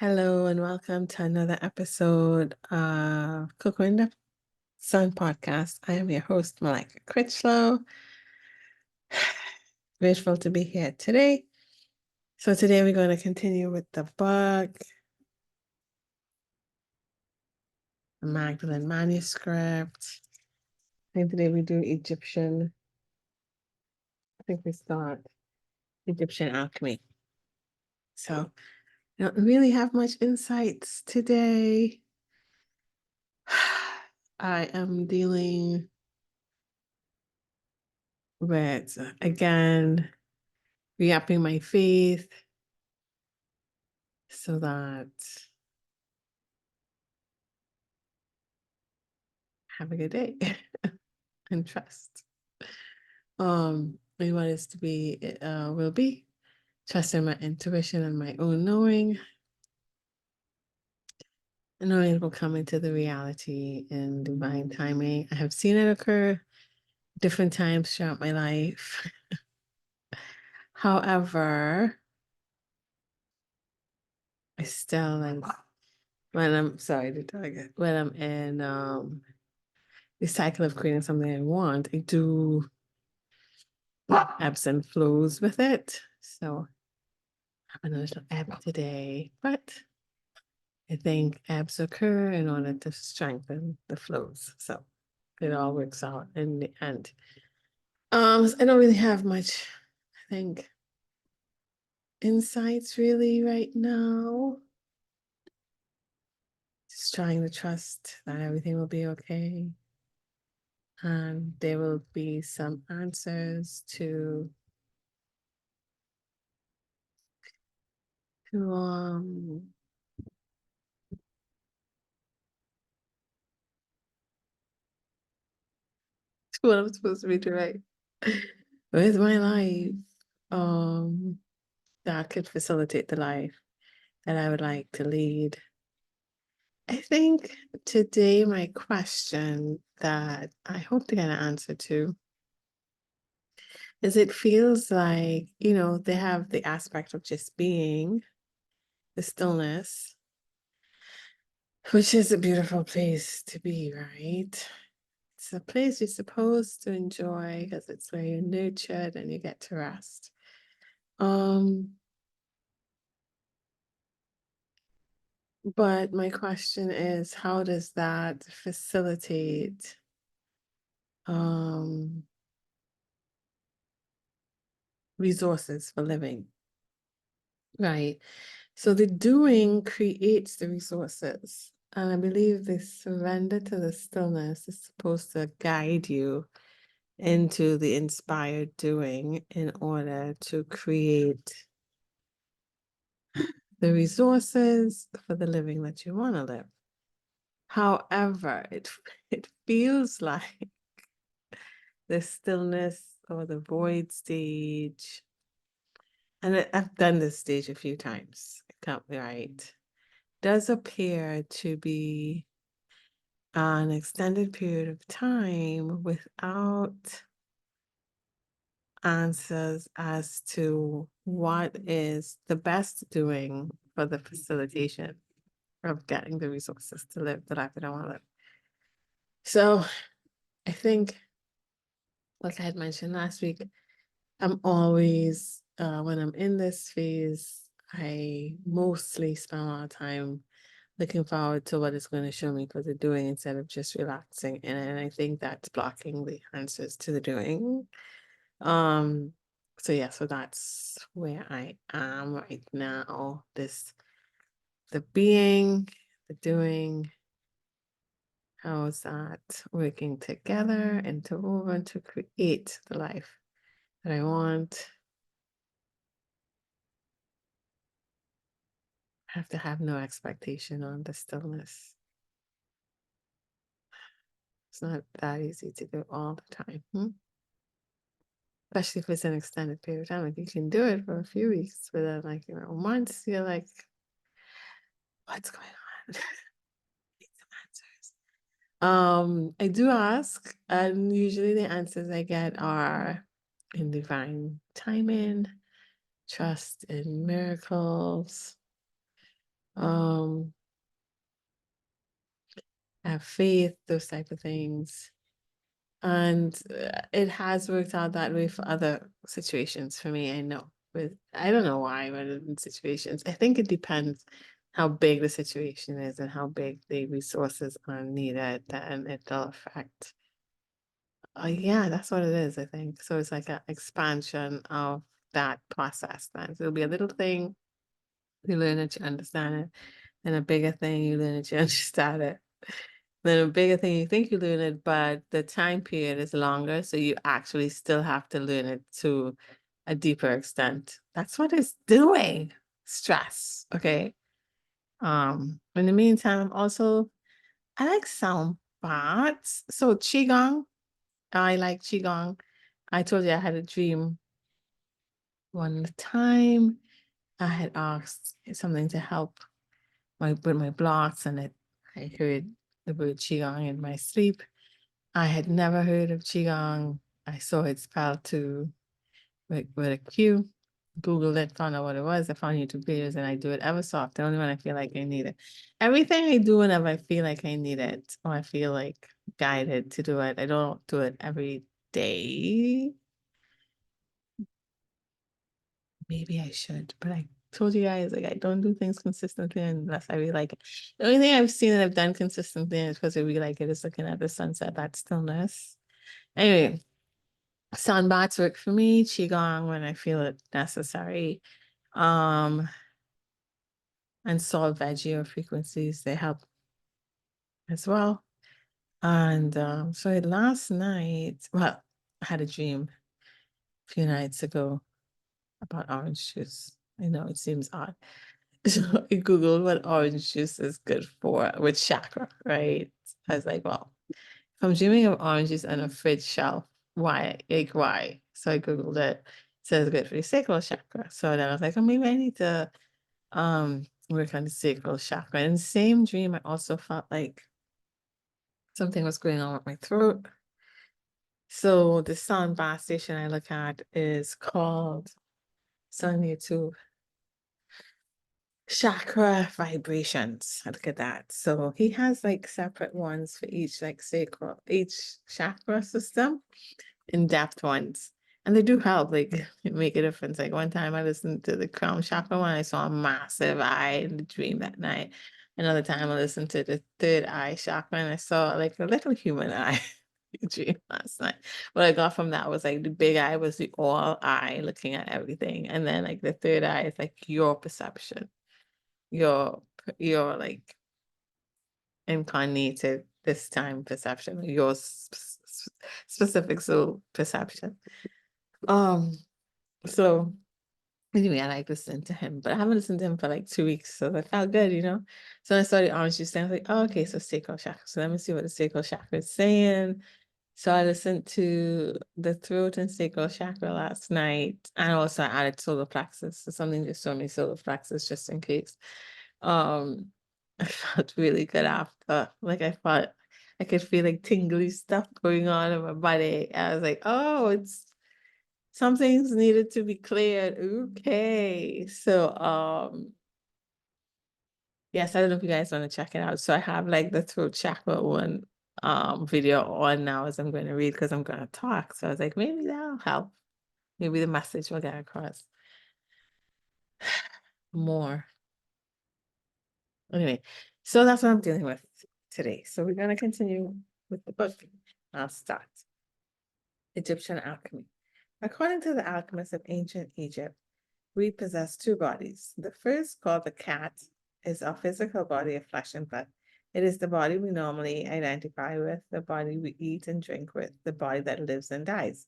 Hello and welcome to another episode of Cook in the Sun podcast. I am your host, Malika Critchlow. Grateful to be here today. So today we're going to continue with the book, the Magdalene Manuscript. I think today we do Egyptian. I think we start Egyptian alchemy. So I don't really have much insights today. I am dealing with, again, re-upping my faith so that have a good day and trust. We want us to be, will be trusting my intuition and my own knowing. And knowing it will come into the reality in divine timing. I have seen it occur different times throughout my life. However, I still like when I'm sorry to target when I'm in the cycle of creating something I want, I do ebbs and flows with it. So I'm a little ebb today, but I think ebbs occur in order to strengthen the flows. So it all works out in the end. So I don't really have much, I think, insights really right now. Just trying to trust that everything will be okay. And there will be some answers to what I'm supposed to be doing with my life, that could facilitate the life that I would like to lead. I think today my question that I hope to get an answer to is it feels like, they have the aspect of just being, the stillness, which is a beautiful place to be, right? It's a place you're supposed to enjoy because it's where you're nurtured and you get to rest. But my question is, how does that facilitate resources for living? Right. So the doing creates the resources. And I believe the surrender to the stillness is supposed to guide you into the inspired doing in order to create the resources for the living that you want to live. However, it feels like the stillness or the void stage, and I've done this stage a few times, right, does appear to be an extended period of time without answers as to what is the best doing for the facilitation of getting the resources to live the life that I want to live. So I think, like I had mentioned last week, I'm always, when I'm in this phase, I mostly spend a lot of time looking forward to what it's going to show me for the doing instead of just relaxing. And I think that's blocking the answers to the doing. So yeah, so that's where I am right now. The being, the doing, how is that working together and to create the life that I want. I have to have no expectation on the stillness. It's not that easy to do all the time. Especially if it's an extended period of time. Like you can do it for a few weeks, but then months, you're like, what's going on? Need some answers. I do ask, and usually the answers I get are in divine timing, trust in miracles, um, have faith, those type of things. And it has worked out that way for other situations for me, I know. But I don't know why, but in situations, I think it depends how big the situation is and how big the resources are needed, and it'll affect. Yeah, that's what it is, I think. So it's like an expansion of that process then. So it'll be a little thing, you learn it, you understand it. Then a bigger thing, you learn it, you understand it. Then a bigger thing, you think you learn it, but the time period is longer, so you actually still have to learn it to a deeper extent. That's what it's doing. Stress. Okay. In the meantime, I like sound baths. So Qigong, I like Qigong. I told you I had a dream one time. I had asked something to help with my blocks, and I heard the word Qigong in my sleep. I had never heard of Qigong. I saw it spelled to with a Q. Googled it, found out what it was. I found YouTube videos, and I do it ever so often, only when I feel like I need it. Everything I do whenever I feel like I need it, or I feel like guided to do it. I don't do it every day. Maybe I should, but I told you guys, like, I don't do things consistently unless I really like it. The only thing I've seen that I've done consistently is because I really like it is looking at the sunset, that stillness. Anyway, sun baths work for me, qigong when I feel it necessary. Um, and solfeggio frequencies, they help as well. And so last night, well, I had a dream a few nights ago about orange juice. I know it seems odd. So I Googled what orange juice is good for with chakra, right? I was like, well, if I'm dreaming of oranges on a fridge shelf, why? Like, why? So I Googled it. It says good for the sacral chakra. So then I was like, oh, maybe I need to work on the sacral chakra. In the same dream, I also felt like something was going on with my throat. So the sound bath station I look at is called, it's on YouTube, Chakra Vibrations. I look at that. So he has like separate ones for each like sacral, each chakra system, in-depth ones. And they do help, like make a difference. Like one time I listened to the crown chakra one, I saw a massive eye in the dream that night. Another time I listened to the third eye chakra and I saw like a little human eye in the dream last night. What I got from that was like the big eye was the all eye looking at everything. And then like the third eye is like your perception, your your like incarnated this time perception, your specific soul perception. So anyway, I like listening to him, but I haven't listened to him for like 2 weeks, so that felt good, you know. So when I started orange juice, I was like, oh, okay, so sacral chakra. So let me see what the sacral chakra is saying. So I listened to the throat and sacral chakra last night, and also I added solar plexus. So something just told me solar plexus just in case. Um, I felt really good after. Like I felt I could feel like tingly stuff going on in my body. I was like, oh, it's some things needed to be cleared. Okay. So yes, I don't know if you guys want to check it out. So I have like the throat chakra one video on now as I'm going to read because I'm going to talk. So I was like, maybe that'll help. Maybe the message will get across more. Anyway, so that's what I'm dealing with today. So we're going to continue with the book. I'll start. Egyptian alchemy. According to the alchemists of ancient Egypt, we possess two bodies. The first, called the cat, is our physical body of flesh and blood. It is the body we normally identify with, the body we eat and drink with, the body that lives and dies.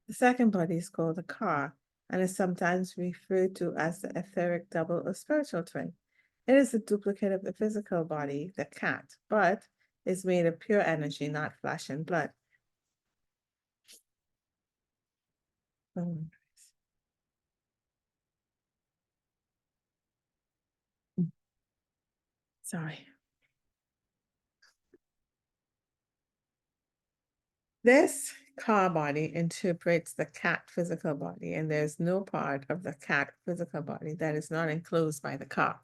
The second body is called the ka and is sometimes referred to as the etheric double or spiritual twin. It is a duplicate of the physical body, the cat, but is made of pure energy, not flesh and blood. Oh, sorry. This car body interprets the cat physical body, and there's no part of the cat physical body that is not enclosed by the car.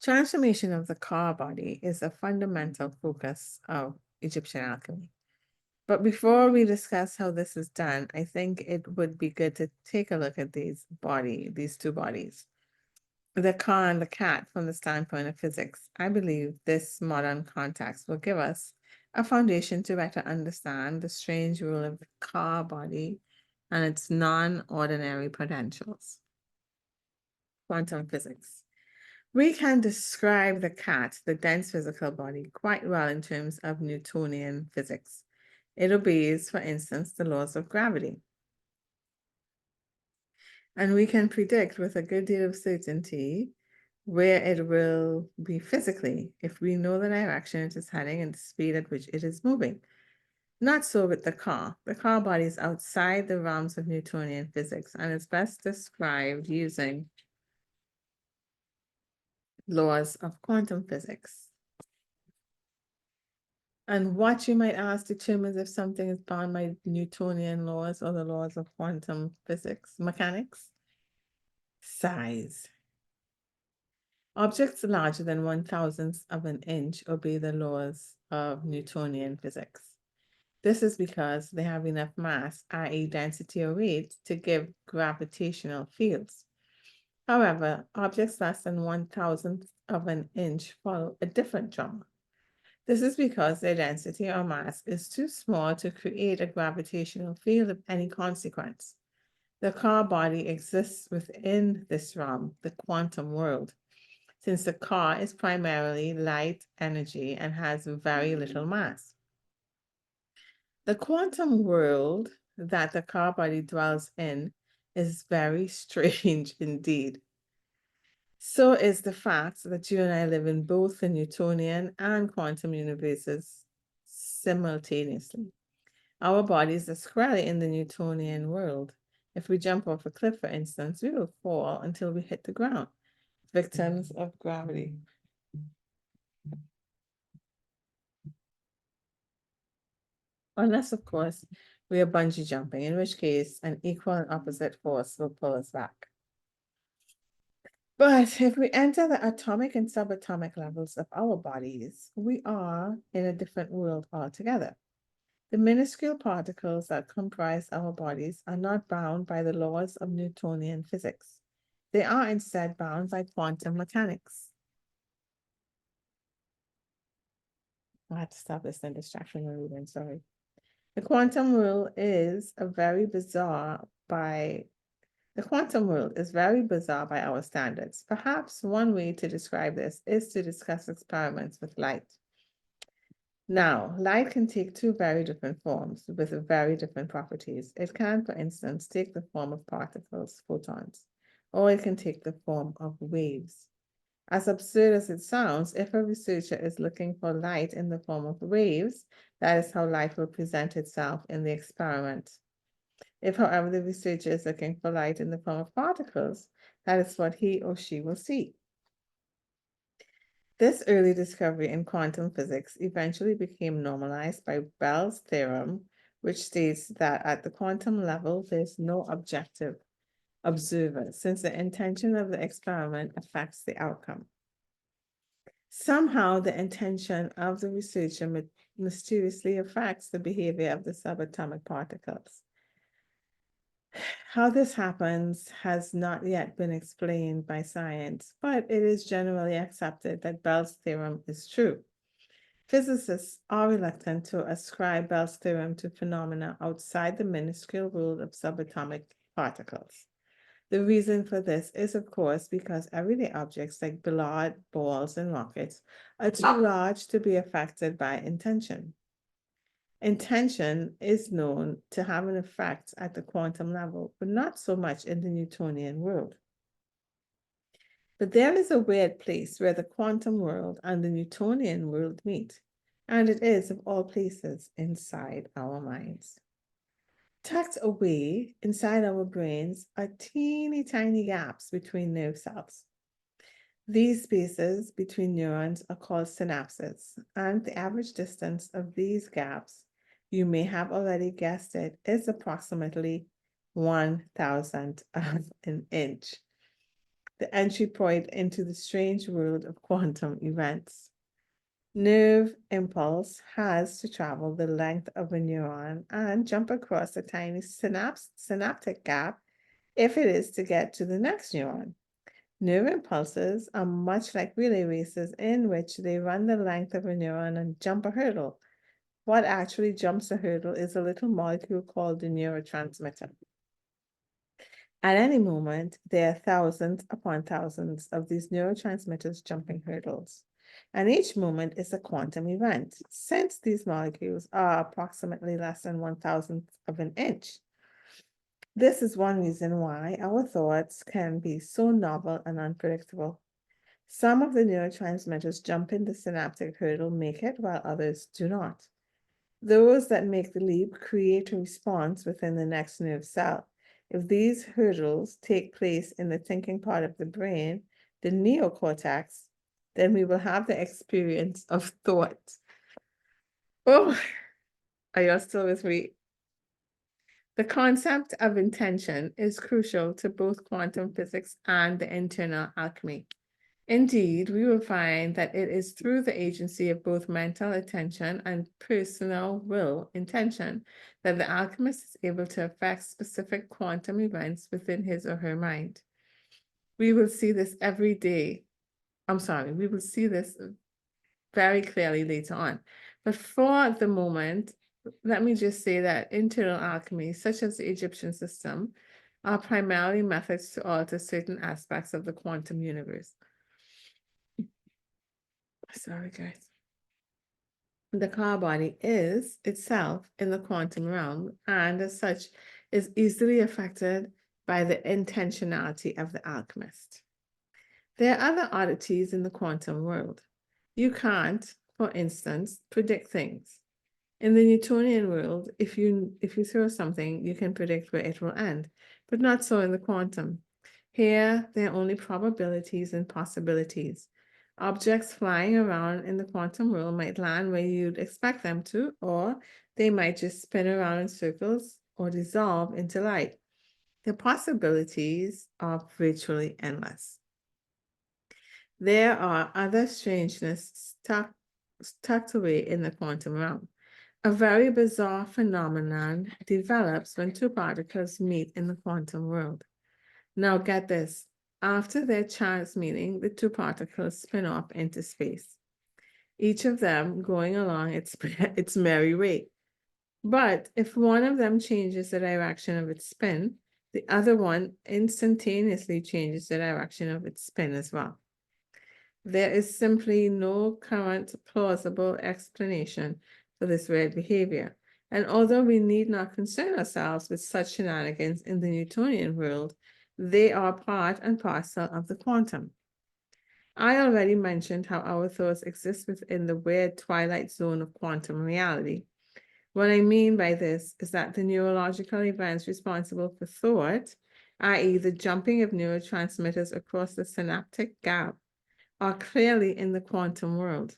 Transformation of the car body is a fundamental focus of Egyptian alchemy. But before we discuss how this is done, I think it would be good to take a look at these two bodies, the car and the cat, from the standpoint of physics. I believe this modern context will give us a foundation to better understand the strange rule of the car body and its non-ordinary potentials. Quantum physics. We can describe the cat, the dense physical body, quite well in terms of Newtonian physics. It obeys, for instance, the laws of gravity. And we can predict with a good deal of certainty where it will be physically if we know the direction it is heading and the speed at which it is moving. Not so with the car. The car body is outside the realms of Newtonian physics and is best described using laws of quantum physics. And what, you might ask, determines if something is bound by Newtonian laws or the laws of quantum physics, mechanics? Size. Objects larger than 1/1000th of an inch obey the laws of Newtonian physics. This is because they have enough mass, i.e. density or weight, to give gravitational fields. However, objects less than 1/1000th of an inch follow a different drama. This is because their density or mass is too small to create a gravitational field of any consequence. The car body exists within this realm, the quantum world, since the car is primarily light energy and has very little mass. The quantum world that the car body dwells in is very strange indeed. So is the fact that you and I live in both the Newtonian and quantum universes simultaneously. Our bodies are squarely in the Newtonian world. If we jump off a cliff, for instance, we will fall until we hit the ground, victims of gravity. Unless, of course, we are bungee jumping, in which case an equal and opposite force will pull us back. But if we enter the atomic and subatomic levels of our bodies, we are in a different world altogether. The minuscule particles that comprise our bodies are not bound by the laws of Newtonian physics. They are instead bound by quantum mechanics. I had to stop this and distraction reading, sorry. The quantum world is very bizarre by our standards. Perhaps one way to describe this is to discuss experiments with light. Now, light can take two very different forms with very different properties. It can, for instance, take the form of particles, photons, or it can take the form of waves. As absurd as it sounds, if a researcher is looking for light in the form of waves, that is how light will present itself in the experiment. If, however, the researcher is looking for light in the form of particles, that is what he or she will see. This early discovery in quantum physics eventually became normalized by Bell's theorem, which states that at the quantum level, there's no objective observer, since the intention of the experiment affects the outcome. Somehow, the intention of the researcher mysteriously affects the behavior of the subatomic particles. How this happens has not yet been explained by science, but it is generally accepted that Bell's theorem is true. Physicists are reluctant to ascribe Bell's theorem to phenomena outside the minuscule world of subatomic particles. The reason for this is, of course, because everyday objects like billiard balls and rockets are too large to be affected by intention. Intention is known to have an effect at the quantum level, but not so much in the Newtonian world. But there is a weird place where the quantum world and the Newtonian world meet, and it is, of all places, inside our minds. Tucked away inside our brains are teeny tiny gaps between nerve cells. These spaces between neurons are called synapses, and the average distance of these gaps you may have already guessed it, is approximately 1,000 of an inch. The entry point into the strange world of quantum events. Nerve impulse has to travel the length of a neuron and jump across a tiny synaptic gap if it is to get to the next neuron. Nerve impulses are much like relay races in which they run the length of a neuron and jump a hurdle. What actually jumps a hurdle is a little molecule called the neurotransmitter. At any moment, there are thousands upon thousands of these neurotransmitters jumping hurdles, and each moment is a quantum event, since these molecules are approximately less than 1,000th of an inch. This is one reason why our thoughts can be so novel and unpredictable. Some of the neurotransmitters jumping the synaptic hurdle make it, while others do not. Those that make the leap create a response within the next nerve cell. If these hurdles take place in the thinking part of the brain, the neocortex, then we will have the experience of thought. Oh, are you still with me? The concept of intention is crucial to both quantum physics and the internal alchemy. Indeed, we will find that it is through the agency of both mental attention and personal will intention that the alchemist is able to affect specific quantum events within his or her mind. We will see this every day. We will see this very clearly later on. But for the moment, let me just say that internal alchemy, such as the Egyptian system, are primarily methods to alter certain aspects of the quantum universe. Sorry, guys. The car body is itself in the quantum realm, and as such is easily affected by the intentionality of the alchemist. There are other oddities in the quantum world. You can't, for instance, predict things. In the Newtonian world, if you throw something, you can predict where it will end, but not so in the quantum. Here, there are only probabilities and possibilities. Objects flying around in the quantum world might land where you'd expect them to, or they might just spin around in circles or dissolve into light. The possibilities are virtually endless. There are other strangenesses tucked away in the quantum realm. A very bizarre phenomenon develops when two particles meet in the quantum world. Now get this, after their chance meeting, the two particles spin off into space, each of them going along its merry way. But if one of them changes the direction of its spin, the other one instantaneously changes the direction of its spin as well. There is simply no current plausible explanation for this weird behavior. And although we need not concern ourselves with such shenanigans in the Newtonian world, they are part and parcel of the quantum. I already mentioned how our thoughts exist within the weird twilight zone of quantum reality. What I mean by this is that the neurological events responsible for thought, i.e. the jumping of neurotransmitters across the synaptic gap, are clearly in the quantum world.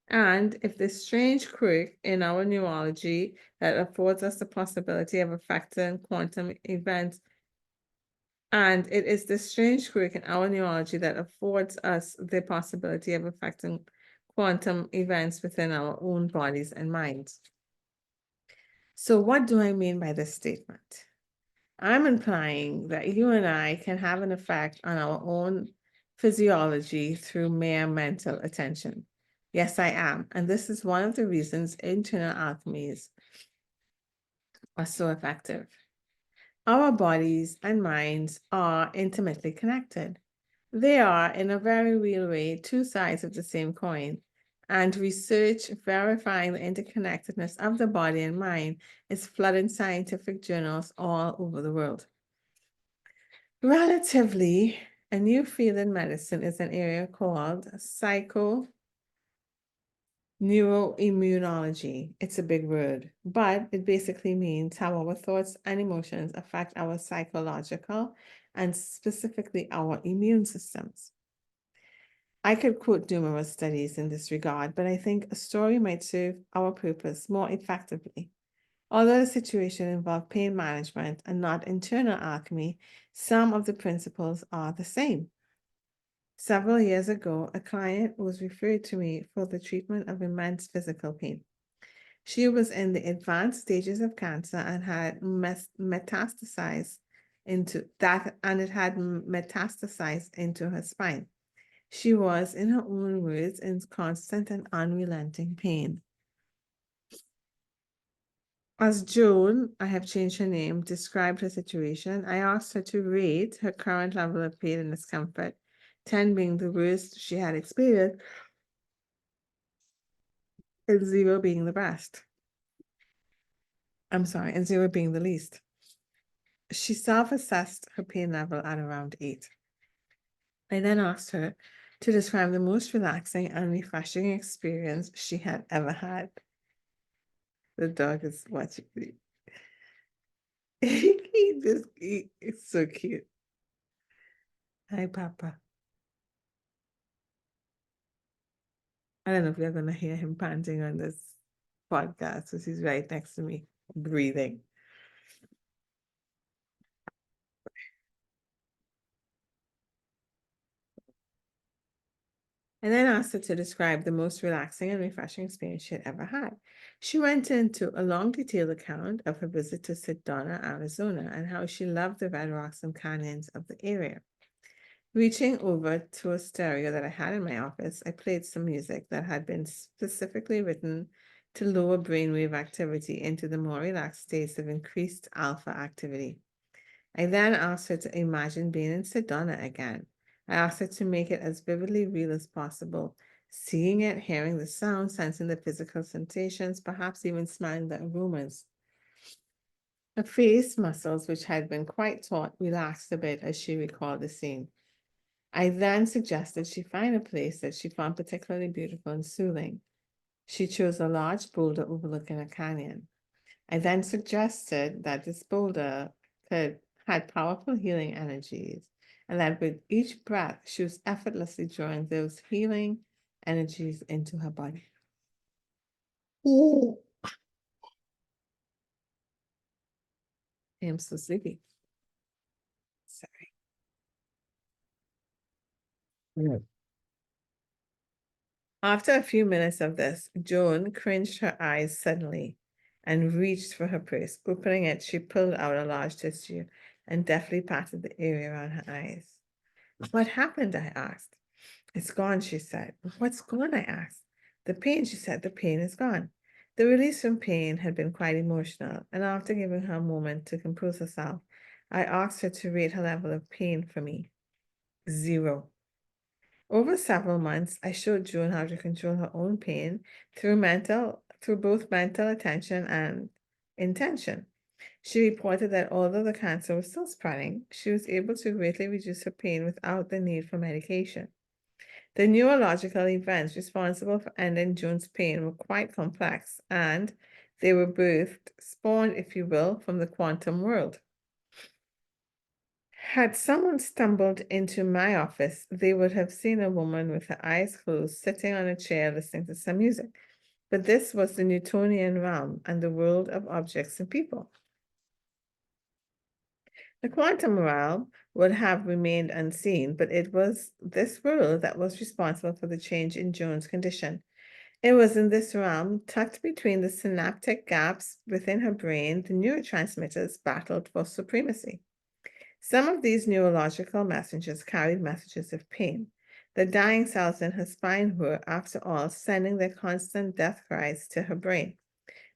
And if this strange quirk in our neurology that affords us the possibility of affecting quantum events, and it is this strange quirk in our neurology that affords us the possibility of affecting quantum events within our own bodies and minds. So what do I mean by this statement? I'm implying that you and I can have an effect on our own physiology through mere mental attention. Yes, I am. And this is one of the reasons internal alchemies are so effective. Our bodies and minds are intimately connected. They are, in a very real way, two sides of the same coin. And research verifying the interconnectedness of the body and mind is flooding scientific journals all over the world. Relatively, a new field in medicine is an area called psychoneuroimmunology. It's a big word, but it basically means how our thoughts and emotions affect our psychological and specifically our immune systems. I could quote numerous studies in this regard, but I think a story might serve our purpose more effectively. Although the situation involved pain management and not internal alchemy, some of the principles are the same. Several years ago, a client was referred to me for the treatment of immense physical pain. She was in the advanced stages of cancer and had metastasized into that, and it had metastasized into her spine. She was, in her own words, in constant and unrelenting pain. As Joan, I have changed her name, described her situation, I asked her to rate her current level of pain and discomfort, 10 being the worst she had experienced, and 0 being the best. I'm sorry, and 0 being the least. She self-assessed her pain level at around 8. I then asked her to describe the most relaxing and refreshing experience she had ever had. The dog is watching me. It's so cute. Hi, Papa. I don't know if you're going to hear him panting on this podcast because he's right next to me, breathing. And then asked her to describe the most relaxing and refreshing experience she had ever had. She went into a long, detailed account of her visit to Sedona, Arizona, and how she loved the red rocks and canyons of the area. Reaching over to a stereo that I had in my office, I played some music that had been specifically written to lower brainwave activity into the more relaxed states of increased alpha activity. I then asked her to imagine being in Sedona again. I asked her to make it as vividly real as possible, seeing it, hearing the sound, sensing the physical sensations, perhaps even smelling the aromas. Her face muscles, which had been quite taut, relaxed a bit as she recalled the scene. I then suggested she find a place that she found particularly beautiful and soothing. She chose a large boulder overlooking a canyon. I then suggested that this boulder had powerful healing energies, and that with each breath, she was effortlessly drawing those healing energies into her body. Ooh. I am so sleepy. Sorry. After a few minutes of this, Joan cringed her eyes suddenly and reached for her purse. Opening it, she pulled out a large tissue and deftly patted the area around her eyes. What happened? I asked. It's gone, she said. What's gone? I asked. The pain, she said. The pain is gone. The release from pain had been quite emotional, and after giving her a moment to compose herself, I asked her to rate her level of pain for me. 0. Over several months, I showed June how to control her own pain through both mental attention and intention. She reported that although the cancer was still spreading, she was able to greatly reduce her pain without the need for medication. The neurological events responsible for ending June's pain were quite complex, and they were spawned, if you will, from the quantum world. Had someone stumbled into my office, they would have seen a woman with her eyes closed, sitting on a chair listening to some music. But this was the Newtonian realm and the world of objects and people. The quantum realm would have remained unseen, but it was this world that was responsible for the change in Joan's condition. It was in this realm, tucked between the synaptic gaps within her brain, the neurotransmitters battled for supremacy. Some of these neurological messengers carried messages of pain. The dying cells in her spine were, after all, sending their constant death cries to her brain.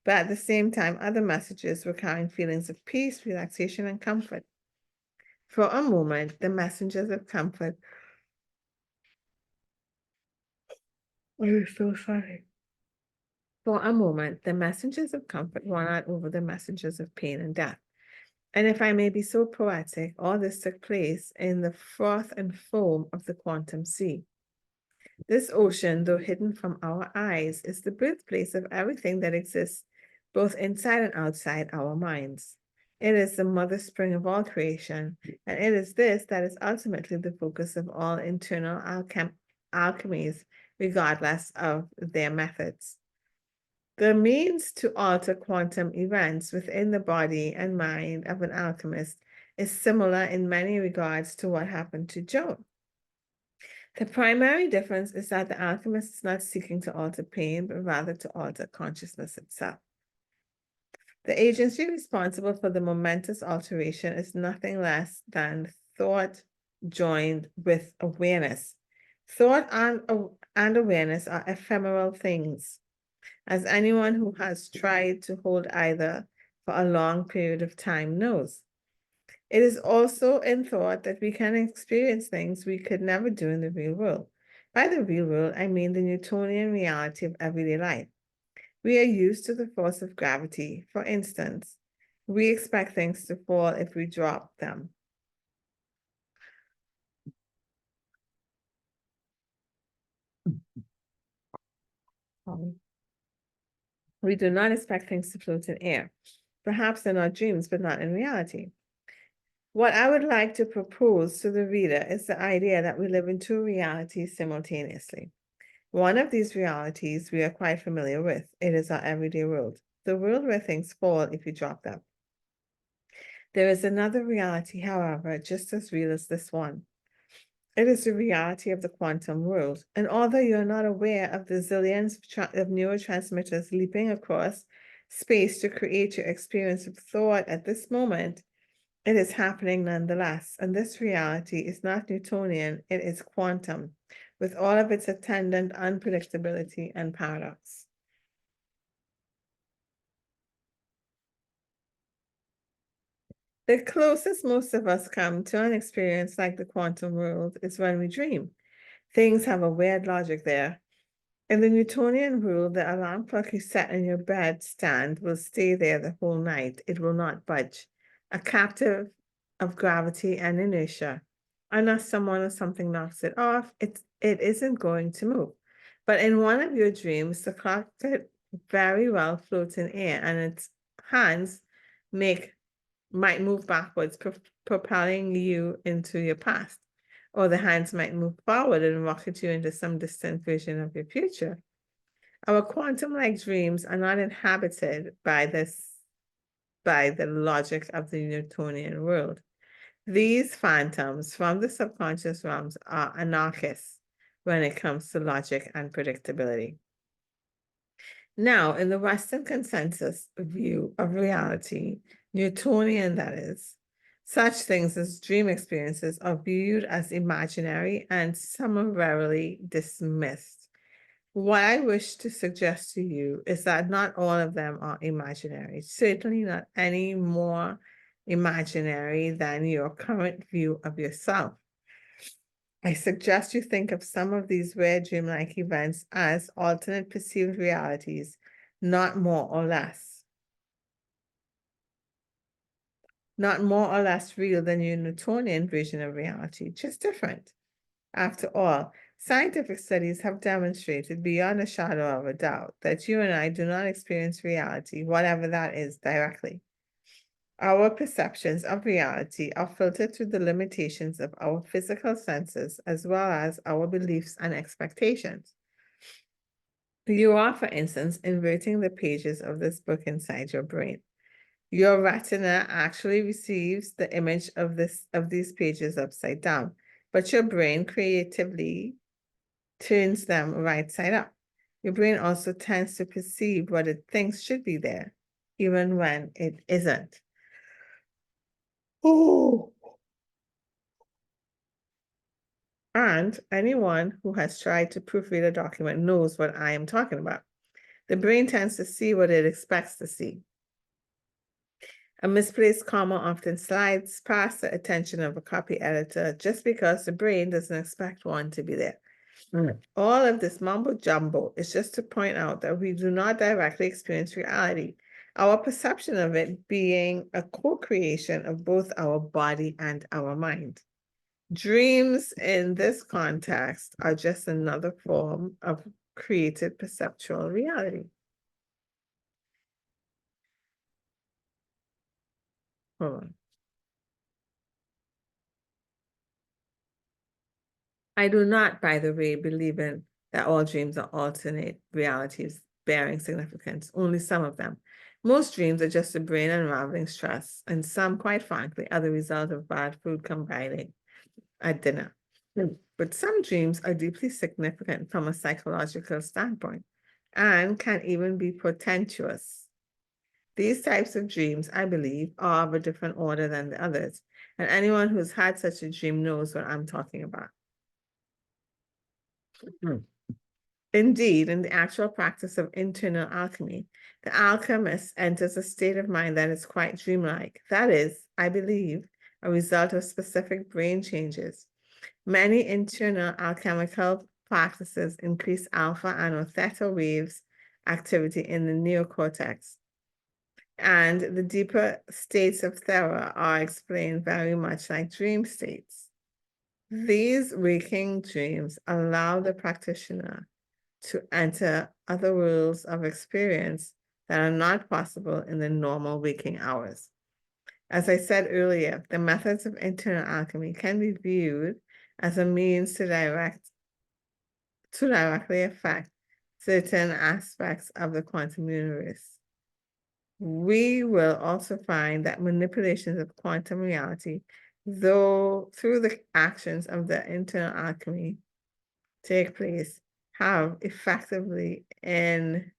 But at the same time, other messages were carrying feelings of peace, relaxation, and comfort. For a moment, the messengers of comfort. I'm so sorry. For a moment, the messengers of comfort won out over the messengers of pain and death. And if I may be so poetic, all this took place in the froth and foam of the quantum sea. This ocean, though hidden from our eyes, is the birthplace of everything that exists, both inside and outside our minds. It is the mother spring of all creation, and it is this that is ultimately the focus of all internal alchemies, regardless of their methods. The means to alter quantum events within the body and mind of an alchemist is similar in many regards to what happened to Joan. The primary difference is that the alchemist is not seeking to alter pain, but rather to alter consciousness itself. The agency responsible for the momentous alteration is nothing less than thought joined with awareness. Thought and awareness are ephemeral things, as anyone who has tried to hold either for a long period of time knows. It is also in thought that we can experience things we could never do in the real world. By the real world, I mean the Newtonian reality of everyday life. We are used to the force of gravity. For instance, we expect things to fall if we drop them. We do not expect things to float in air, perhaps in our dreams, but not in reality. What I would like to propose to the reader is the idea that we live in two realities simultaneously. One of these realities we are quite familiar with. It is our everyday world, the world where things fall if you drop them. There is another reality, however, just as real as this one. It is the reality of the quantum world. And although you're not aware of the zillions of neurotransmitters leaping across space to create your experience of thought at this moment, it is happening nonetheless. And this reality is not Newtonian, it is quantum, with all of its attendant unpredictability and paradox. The closest most of us come to an experience like the quantum world is when we dream. Things have a weird logic there. In the Newtonian world, the alarm clock you set in your bed stand will stay there the whole night. It will not budge. A captive of gravity and inertia. Unless someone or something knocks it off, it isn't going to move. But in one of your dreams, the clock could very well float in air and its hands might move backwards, propelling you into your past. Or the hands might move forward and rocket you into some distant version of your future. Our quantum-like dreams are not inhabited by the logic of the Newtonian world. These phantoms from the subconscious realms are anarchists when it comes to logic and predictability. Now, in the Western consensus view of reality, Newtonian that is, such things as dream experiences are viewed as imaginary and summarily dismissed. What I wish to suggest to you is that not all of them are imaginary, certainly not any more imaginary than your current view of yourself. I suggest you think of some of these rare dreamlike events as alternate perceived realities, not more or less. Not more or less real than your Newtonian version of reality, just different. After all, scientific studies have demonstrated beyond a shadow of a doubt that you and I do not experience reality, whatever that is, directly. Our perceptions of reality are filtered through the limitations of our physical senses, as well as our beliefs and expectations. You are, for instance, inverting the pages of this book inside your brain. Your retina actually receives the image of these pages upside down, but your brain creatively turns them right side up. Your brain also tends to perceive what it thinks should be there, even when it isn't. Oh. And anyone who has tried to proofread a document knows what I am talking about. The brain tends to see what it expects to see. A misplaced comma often slides past the attention of a copy editor just because the brain doesn't expect one to be there. All of this mumbo jumbo is just to point out that we do not directly experience reality, our perception of it being a co-creation of both our body and our mind. Dreams in this context are just another form of created perceptual reality. Hold on. I do not, by the way, believe in that all dreams are alternate realities. bearing significance, only some of them. Most dreams are just the brain unraveling stress, and some, quite frankly, are the result of bad food combining at dinner. But some dreams are deeply significant from a psychological standpoint and can even be portentous. These types of dreams, I believe, are of a different order than the others, and anyone who's had such a dream knows what I'm talking about. Indeed, in the actual practice of internal alchemy, the alchemist enters a state of mind that is quite dreamlike. That is, I believe, a result of specific brain changes. Many internal alchemical practices increase alpha and or theta waves activity in the neocortex. And the deeper states of theta are explained very much like dream states. These waking dreams allow the practitioner to enter other worlds of experience that are not possible in the normal waking hours. As I said earlier, the methods of internal alchemy can be viewed as a means to directly affect certain aspects of the quantum universe. We will also find that manipulations of quantum reality, though through the actions of the internal alchemy take place, have effectively in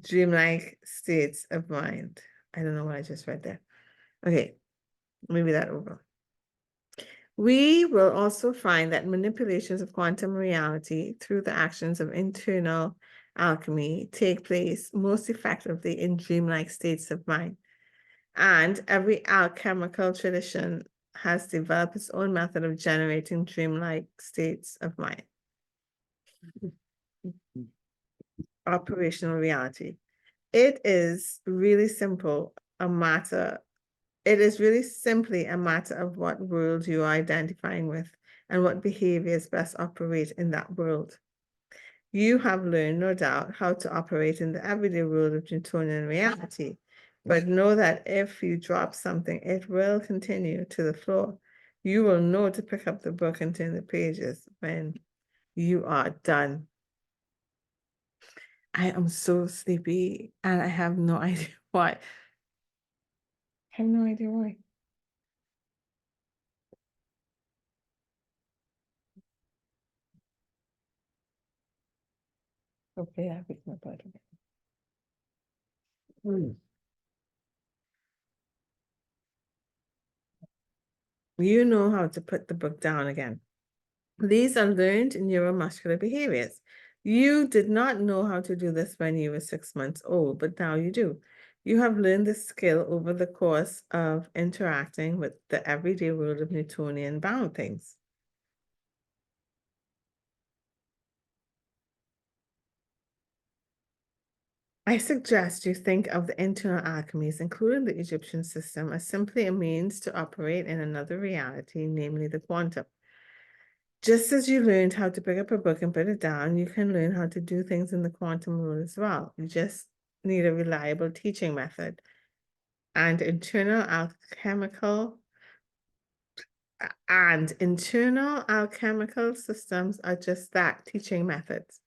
dreamlike states of mind. I don't know what I just read there. Okay, maybe that over. We will also find that manipulations of quantum reality through the actions of internal alchemy take place most effectively in dreamlike states of mind. And every alchemical tradition has developed its own method of generating dreamlike states of mind. Operational reality. It is really simply a matter of what world you are identifying with and what behaviors best operate in that world. You have learned, no doubt, how to operate in the everyday world of Newtonian reality, but know that if you drop something, it will continue to the floor. You will know to pick up the book and turn the pages when you are done. I am so sleepy and I have no idea why. I have no idea why. Hopefully that makes my blood. You know how to put the book down again. These are learned neuromuscular behaviors. You did not know how to do this when you were 6 months old, but now you do. You have learned this skill over the course of interacting with the everyday world of Newtonian bound things. I suggest you think of the internal alchemies, including the Egyptian system, as simply a means to operate in another reality, namely the quantum. Just as you learned how to pick up a book and put it down, you can learn how to do things in the quantum world as well. You just need a reliable teaching method. And internal alchemical systems are just that, teaching methods.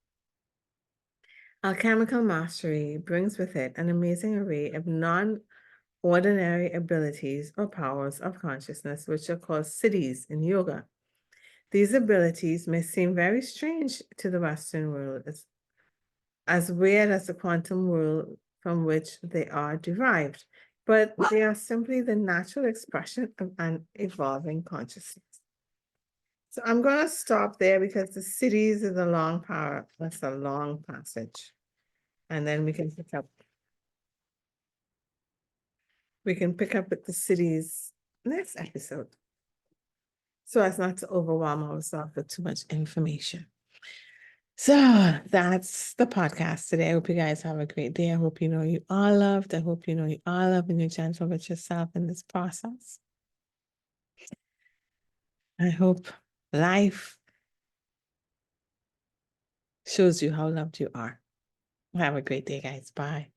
Alchemical mastery brings with it an amazing array of non-ordinary abilities or powers of consciousness, which are called siddhis in yoga. These abilities may seem very strange to the Western world, as weird as the quantum world from which they are derived, but they are simply the natural expression of an evolving consciousness. So I'm going to stop there because the siddhis is a long power. That's a long passage. And then we can pick up with the siddhis next episode, so as not to overwhelm ourselves with too much information. So that's the podcast today. I hope you guys have a great day. I hope you know you are loved. I hope you know you are loved and you're gentle with yourself in this process. I hope life shows you how loved you are. Have a great day, guys. Bye.